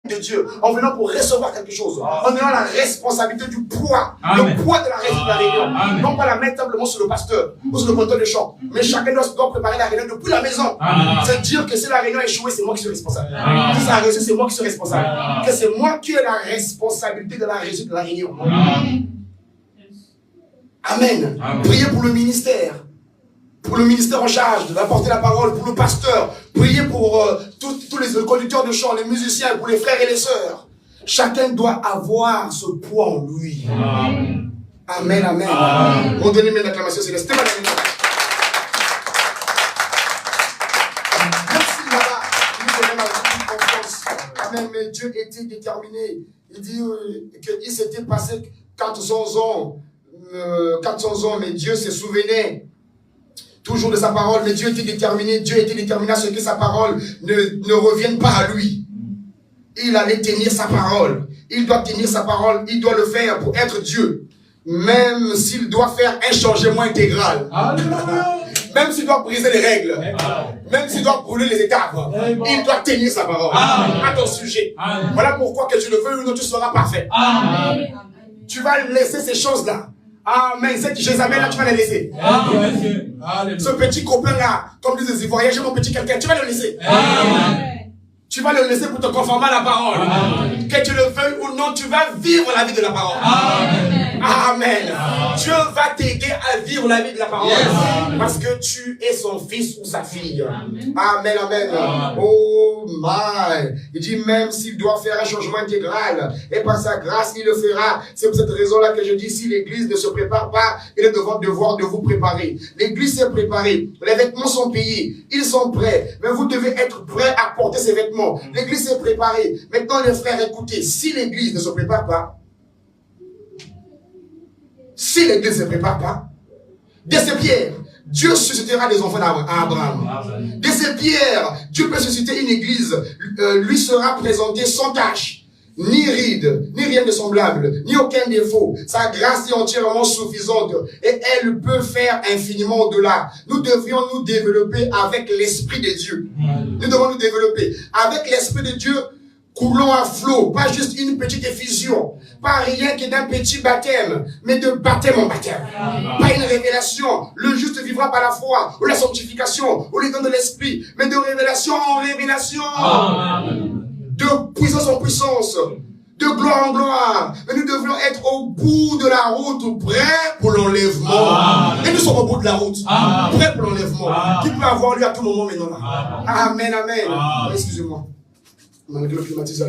de Dieu, en venant pour recevoir quelque chose, en ayant la responsabilité du poids, le poids de la réussite de la réunion, non pas la mettre simplement sur le pasteur ou sur le conteur de chant, mais chacun doit préparer la réunion depuis la maison. C'est dire que si la réunion a échoué, c'est moi qui suis responsable. Si ça a réussi, c'est moi qui suis responsable. Que c'est moi qui ai la responsabilité de la réussite de la réunion. Amen. Priez pour le ministère. Pour le ministère en charge d'apporter la parole, pour le pasteur, priez pour tous les conducteurs de chant, les musiciens, pour les frères et les sœurs. Chacun doit avoir ce poids en lui. Amen, amen. On donne une acclamation céleste. Merci, Baba. Nous donnons la confiance. Amen, mais Dieu était déterminé. Il dit qu'il s'était passé 400 ans, mais Dieu se souvenait toujours de sa parole, mais Dieu était déterminé à ce que sa parole ne revienne pas à lui. Il allait tenir sa parole. Il doit tenir sa parole. Il doit le faire pour être Dieu. Même s'il doit faire un changement intégral. Même s'il doit briser les règles. Même s'il doit brûler les étapes. Il doit tenir sa parole. À ton sujet. Voilà pourquoi, que tu le veux ou non, tu seras parfait. Tu vas laisser ces choses-là. Amen. Cette Jézabel-là, tu vas la laisser. Ce petit copain-là, comme disent les Ivoiriens, j'ai mon petit quelqu'un, tu vas le laisser. Tu vas le laisser pour te conformer à la parole. Que tu le veuilles ou non, tu vas vivre la vie de la parole. Amen. Dieu va t'aider à vivre la vie de la parole. Parce que tu es son fils ou sa fille. Amen, amen. Oh my. Il dit même s'il doit faire un changement intégral, et par sa grâce, il le fera. C'est pour cette raison-là que je dis, si l'église ne se prépare pas, il est de votre devoir de vous préparer. L'église s'est préparée. Les vêtements sont payés. Ils sont prêts. Mais vous devez être prêts à porter ces vêtements. L'église s'est préparée. Maintenant, les frères, écoutez, si l'église ne se prépare pas, dès ces pierres, Dieu suscitera des enfants à Abraham. Dès ces pierres, Dieu peut susciter une église, lui sera présenté sans tache, ni ride, ni rien de semblable, ni aucun défaut. Sa grâce est entièrement suffisante et elle peut faire infiniment au-delà. Nous devrions nous développer avec l'Esprit de Dieu. Nous devons nous développer avec l'Esprit de Dieu. Coulons à flot, pas juste une petite effusion, pas rien que d'un petit baptême, mais de baptême en baptême. Pas une révélation, le juste vivra par la foi, ou la sanctification, ou les dons de l'esprit, mais de révélation en révélation, de puissance en puissance, de gloire en gloire. Mais nous devons être au bout de la route, prêts pour l'enlèvement. Et nous sommes au bout de la route, prêts pour l'enlèvement, qui peut avoir lieu à tout moment maintenant. Amen, amen. Excusez-moi. Malgré le climatiseur,